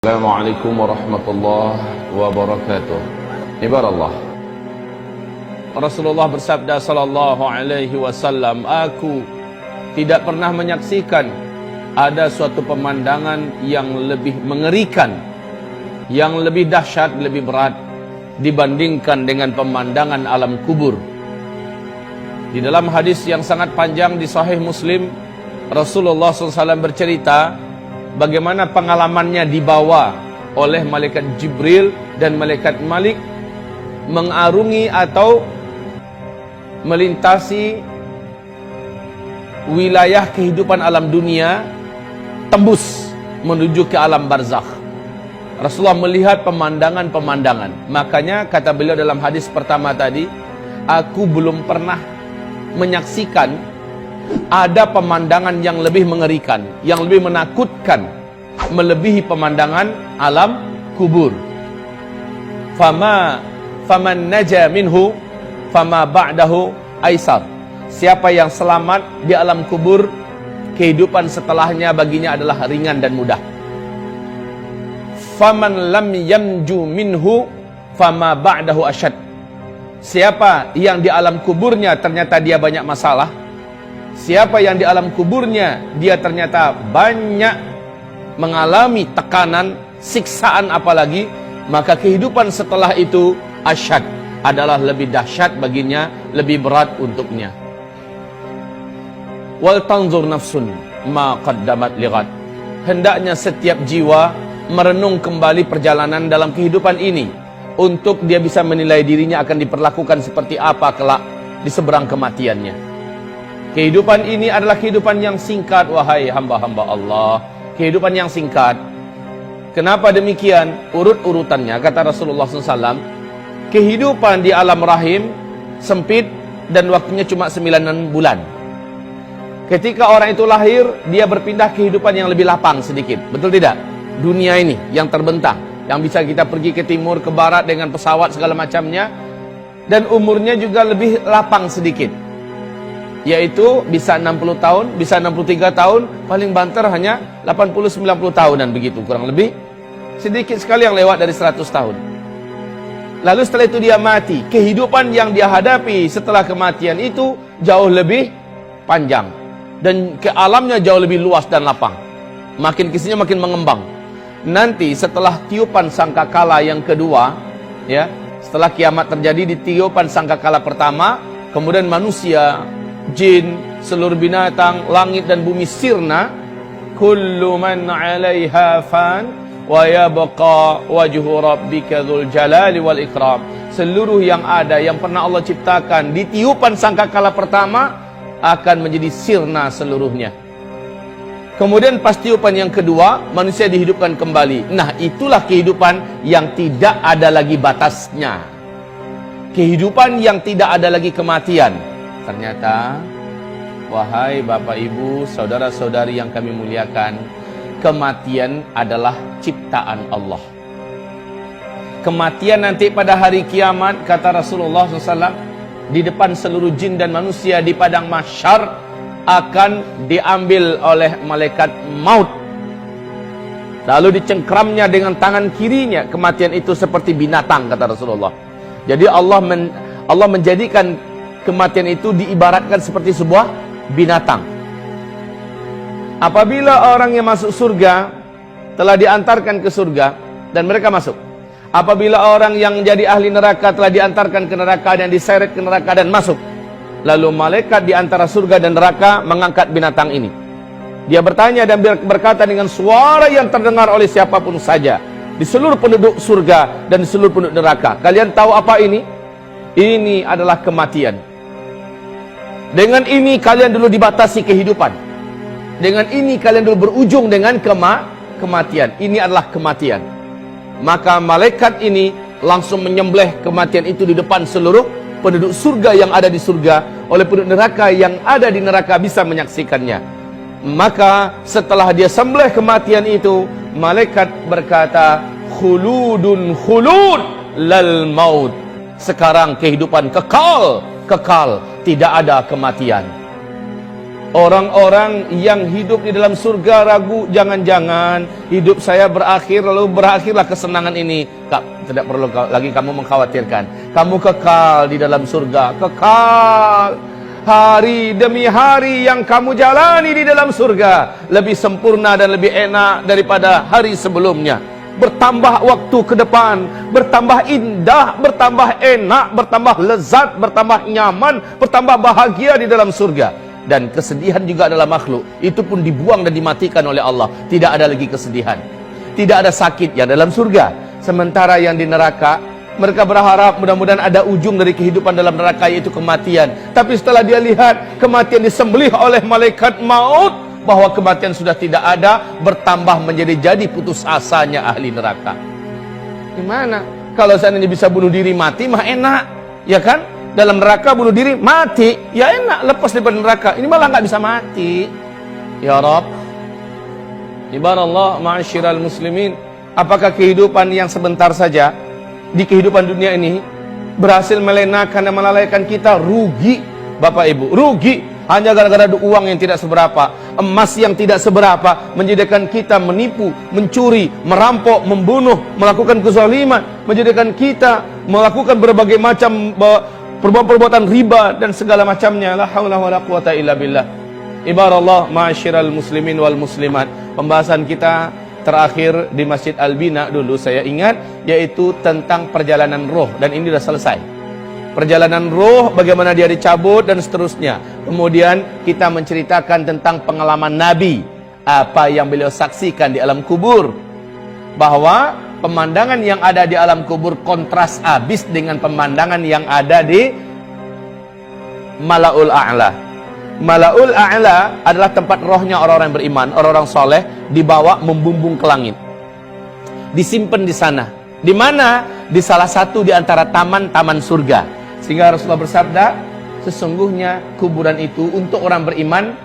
Assalamualaikum warahmatullahi wabarakatuh. Ibarallah, Rasulullah bersabda sallallahu alaihi wasallam, aku tidak pernah menyaksikan ada suatu pemandangan yang lebih mengerikan, yang lebih dahsyat, lebih berat dibandingkan dengan pemandangan alam kubur. Di dalam hadis yang sangat panjang di Sahih Muslim, Rasulullah SAW bercerita bagaimana pengalamannya dibawa oleh malaikat Jibril dan malaikat Malik mengarungi atau melintasi wilayah kehidupan alam dunia, tembus menuju ke alam barzakh. Rasulullah melihat pemandangan-pemandangan. Makanya kata beliau dalam hadis pertama tadi, aku belum pernah menyaksikan ada pemandangan yang lebih mengerikan, yang lebih menakutkan, melebihi pemandangan alam kubur. Faman naja minhu fama ba'dahu aisar. Siapa yang selamat di alam kubur, kehidupan setelahnya baginya adalah ringan dan mudah. Faman lam yamju minhu fama ba'dahu asyad. Siapa yang di alam kuburnya ternyata dia banyak masalah, siapa yang di alam kuburnya dia ternyata banyak mengalami tekanan, siksaan apalagi, maka kehidupan setelah itu asyad, adalah lebih dahsyat baginya, lebih berat untuknya. Wal tanzur nafsun ma qaddamat lighad. Hendaknya setiap jiwa merenung kembali perjalanan dalam kehidupan ini, untuk dia bisa menilai dirinya akan diperlakukan seperti apa kelak di seberang kematiannya. Kehidupan ini adalah kehidupan yang singkat, wahai hamba-hamba Allah. Kehidupan yang singkat. Kenapa demikian? Urut-urutannya, kata Rasulullah SAW, kehidupan di alam rahim sempit dan waktunya cuma 9 bulan. Ketika orang itu lahir, dia berpindah kehidupan yang lebih lapang sedikit. Betul tidak? Dunia ini yang terbentang, yang bisa kita pergi ke timur, ke barat dengan pesawat segala macamnya, dan umurnya juga lebih lapang sedikit, yaitu bisa 60 tahun, bisa 63 tahun, paling banter hanya 80-90 tahunan begitu, kurang lebih. Sedikit sekali yang lewat dari 100 tahun. Lalu setelah itu dia mati. Kehidupan yang dia hadapi setelah kematian itu jauh lebih panjang, dan ke alamnya jauh lebih luas dan lapang. Makin kesini makin mengembang. Nanti setelah tiupan sangkakala yang kedua, ya, setelah kiamat terjadi, di tiupan sangkakala pertama, kemudian manusia, jin, seluruh binatang, langit dan bumi sirna. Kullu man 'alaiha fan wa yabqa wajhu rabbika dzul jalali wal ikram. Seluruh yang ada, yang pernah Allah ciptakan di tiupan sangkakala pertama akan menjadi sirna seluruhnya. Kemudian pas tiupan yang kedua, manusia dihidupkan kembali. Nah, itulah kehidupan yang tidak ada lagi batasnya. Kehidupan yang tidak ada lagi kematian. Ternyata, wahai Bapak Ibu, saudara-saudari yang kami muliakan, kematian adalah ciptaan Allah. Kematian nanti pada hari kiamat, kata Rasulullah SAW, di depan seluruh jin dan manusia di padang mahsyar, akan diambil oleh malaikat maut, lalu dicengkramnya dengan tangan kirinya. Kematian itu seperti binatang, kata Rasulullah. Jadi Allah menjadikan kematian itu diibaratkan seperti sebuah binatang. Apabila orang yang masuk surga telah diantarkan ke surga dan mereka masuk, apabila orang yang jadi ahli neraka telah diantarkan ke neraka dan diseret ke neraka dan masuk, lalu malaikat di antara surga dan neraka mengangkat binatang ini. Dia bertanya dan berkata dengan suara yang terdengar oleh siapapun saja di seluruh penduduk surga dan di seluruh penduduk neraka, kalian tahu apa ini? Ini adalah kematian. Dengan ini kalian dulu dibatasi kehidupan. Dengan ini kalian dulu berujung dengan kematian. Ini adalah kematian. Maka malaikat ini langsung menyembelih kematian itu di depan seluruh penduduk surga yang ada di surga, oleh penduduk neraka yang ada di neraka bisa menyaksikannya. Maka setelah dia sembelih kematian itu, malaikat berkata, khuludun khulud lal maut. Sekarang kehidupan kekal, tidak ada kematian. Orang-orang yang hidup di dalam surga ragu, jangan-jangan hidup saya berakhir lalu berakhirlah kesenangan ini. Tidak perlu lagi kamu mengkhawatirkan. Kamu kekal di dalam surga, kekal. Hari demi hari yang kamu jalani di dalam surga lebih sempurna dan lebih enak daripada hari sebelumnya. Bertambah waktu ke depan, bertambah indah, bertambah enak, bertambah lezat, bertambah nyaman, bertambah bahagia di dalam surga. Dan kesedihan juga adalah makhluk, itu pun dibuang dan dimatikan oleh Allah. Tidak ada lagi kesedihan, tidak ada sakit yang dalam surga. Sementara yang di neraka, mereka berharap mudah-mudahan ada ujung dari kehidupan dalam neraka, yaitu kematian. Tapi setelah dia lihat kematian disembelih oleh malaikat maut, bahwa kematian sudah tidak ada, bertambah menjadi putus asanya ahli neraka. Gimana? Kalau seandainya bisa bunuh diri mati mah enak, ya kan? Dalam neraka bunuh diri mati, ya enak, lepas dari neraka. Ini malah nggak bisa mati. Ya Rabb, ibarallah ma'asyiral muslimin, apakah kehidupan yang sebentar saja di kehidupan dunia ini berhasil melenakan dan melalaikan kita? Rugi Bapak Ibu, rugi. Hanya gara-gara uang yang tidak seberapa, emas yang tidak seberapa, menjadikan kita menipu, mencuri, merampok, membunuh, melakukan kezaliman, menjadikan kita melakukan berbagai macam perbuatan riba dan segala macamnya. La haula wala quwata illa billah. Ibarallah ma'asyiral muslimin wal muslimat. Pembahasan kita terakhir di Masjid Al-Bina dulu saya ingat, yaitu tentang perjalanan roh, dan ini sudah selesai. Perjalanan roh, bagaimana dia dicabut dan seterusnya. Kemudian kita menceritakan tentang pengalaman Nabi, apa yang beliau saksikan di alam kubur, bahwa pemandangan yang ada di alam kubur kontras habis dengan pemandangan yang ada di Mala'ul A'la. Mala'ul A'la adalah tempat rohnya orang-orang yang beriman, orang-orang soleh, dibawa membumbung ke langit, disimpan di sana. Di mana? Di salah satu di antara taman-taman surga. Sehingga Rasulullah bersabda, sesungguhnya kuburan itu untuk orang beriman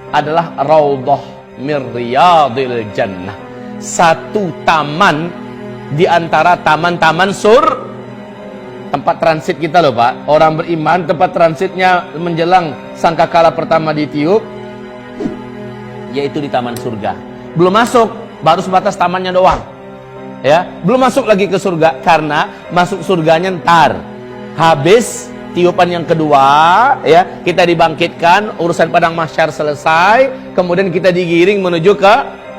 adalah raudhah min riyadil jannah, satu taman di antara taman-taman tempat transit kita loh Pak. Orang beriman tempat transitnya menjelang sangkakala pertama ditiup, yaitu di taman surga. Belum masuk, baru sebatas tamannya doang, ya, belum masuk lagi ke surga, karena masuk surganya ntar habis tiupan yang kedua, ya, kita dibangkitkan, urusan padang mahsyar selesai, kemudian kita digiring menuju ke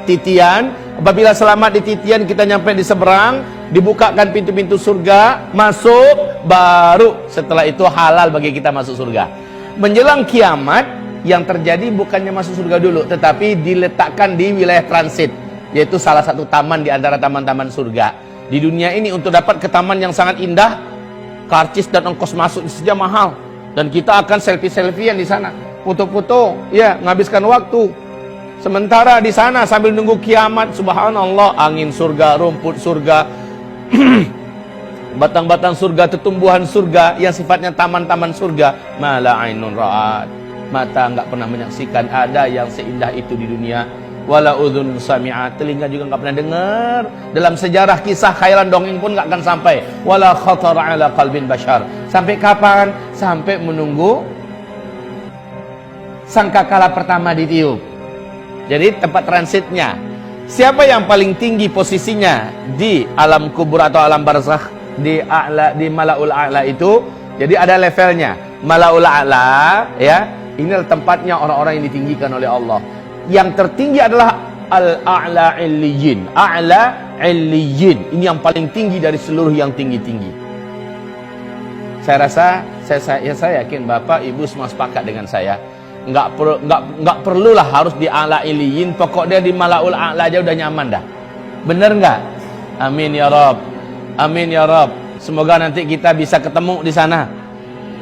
titian. Apabila selamat di titian, kita nyampe di seberang, dibukakan pintu-pintu surga, masuk, baru setelah itu halal bagi kita masuk surga. Menjelang kiamat, yang terjadi bukannya masuk surga dulu, tetapi diletakkan di wilayah transit, yaitu salah satu taman di antara taman-taman surga. Di dunia ini untuk dapat ke taman yang sangat indah, karcis dan ongkos masuk saja mahal, dan kita akan selfie-selfiean di sana, foto-foto, ya, menghabiskan waktu. Sementara di sana sambil nunggu kiamat, subhanallah, angin surga, rumput surga, batang-batang surga, tumbuhan surga yang sifatnya taman-taman surga, mala ainun ra'at, mata enggak pernah menyaksikan ada yang seindah itu di dunia. Wala udhun sami'at, telinga juga enggak pernah dengar. Dalam sejarah kisah khayalan dongeng pun enggak akan sampai. Wala khatar ala qalbin bashar. Sampai kapan? Sampai menunggu sangkakala pertama ditiup. Jadi tempat transitnya. Siapa yang paling tinggi posisinya di alam kubur atau alam barzakh, di a'la, di Mala'ul A'la itu? Jadi ada levelnya. Mala'ul A'la, ya, ini adalah tempatnya orang-orang yang ditinggikan oleh Allah. Yang tertinggi adalah Al-A'la Illiyin. A'la Illiyin. Ini yang paling tinggi dari seluruh yang tinggi-tinggi. Saya rasa, saya yakin Bapak Ibu semua sepakat dengan saya. Enggak perlulah harus di A'la Illiyin. Pokok dia di Mala'ul A'la aja udah nyaman dah. Bener nggak? Amin ya Rabb. Amin ya Rabb. Semoga nanti kita bisa ketemu di sana.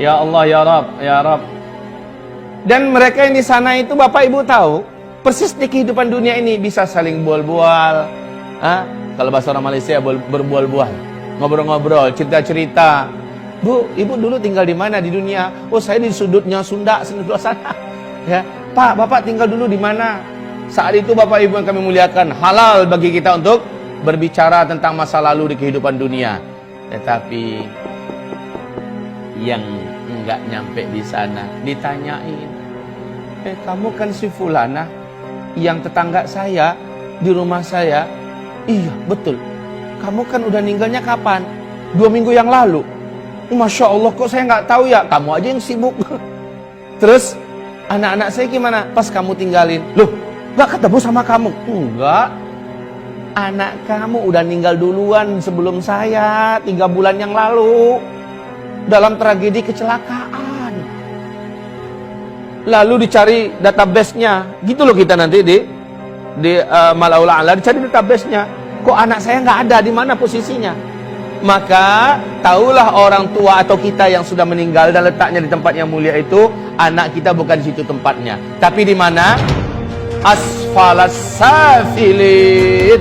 Ya Allah ya Rabb, ya Rabb. Dan mereka yang di sana itu Bapak Ibu tahu, persis di kehidupan dunia ini bisa saling bual-bual. Kalau bahasa orang Malaysia berbual-bual, ngobrol-ngobrol, cerita-cerita. Bu, Ibu dulu tinggal di mana di dunia? Oh, saya di sudutnya Sunda, sebelah sana. Ya, Pak, Bapak tinggal dulu di mana? Saat itu Bapak Ibu yang kami muliakan, halal bagi kita untuk berbicara tentang masa lalu di kehidupan dunia. Tetapi yang enggak nyampe di sana ditanyain, Kamu kan si Fulana yang tetangga saya di rumah saya. Iya, betul. Kamu kan udah ninggalnya kapan? 2 minggu yang lalu. Masya Allah, kok saya nggak tahu ya? Kamu aja yang sibuk. Terus, anak-anak saya gimana? Pas kamu tinggalin. Loh, nggak ketemu sama kamu? Enggak. Anak kamu udah ninggal duluan sebelum saya, 3 bulan yang lalu. Dalam tragedi kecelakaan. Lalu dicari database-nya. Gitu loh kita nanti di Malaul A'la, dicari database-nya. Kok anak saya nggak ada, di mana posisinya? Maka tahulah orang tua atau kita yang sudah meninggal dan letaknya di tempat yang mulia itu, anak kita bukan di situ tempatnya, tapi di mana? Asfalas safilin.